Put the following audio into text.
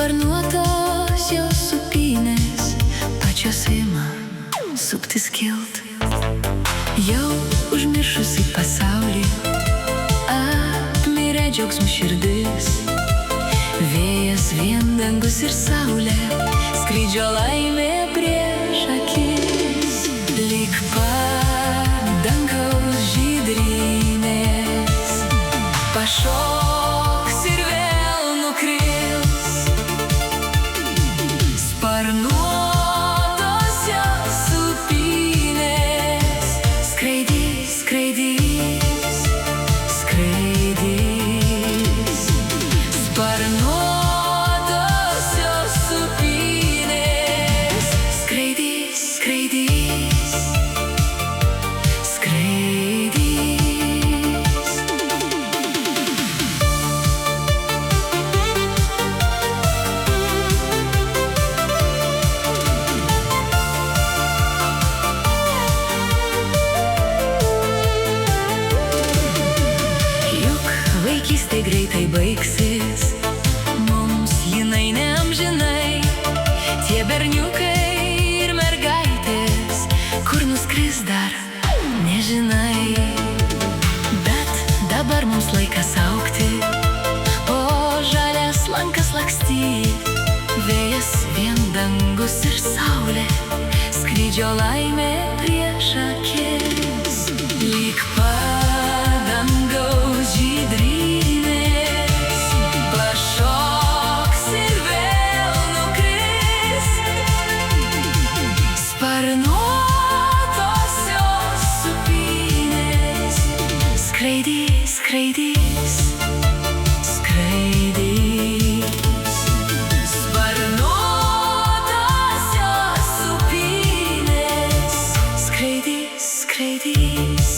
Sparnuotosios sūpynės pačios ima suktis kilt. Jau užmiršusi pasaulį apmirė džiaugsmų širdis. Vėjas, vien dangus ir saulė, skrydžio laimė prieš akis. Lyg dangaus žydrynės pašoks ir vėl nukrils. Sparnuotosios sūpynės skraidys, skraidys, skraidys. Sparnuotosios sūpynės skraidys, skraidys, skraidys. Juk vaikystė greitai baigsis, mums jinai neamžinai. Tie berniukai ir mergaitės, kur nuskris dar nežinai. Bet dabar mums laikas augti, po žalias lankas lakstyt. Vėjas, vien dangus ir saulė, skrydžio laimė prieš akis. Lyg dangaus žydrynės pašoks ir vėl nukris. Sparnuotosios sūpynės skraidys, skraidys, skraidys. Sparnuotosios sūpynės skraidys, skraidys.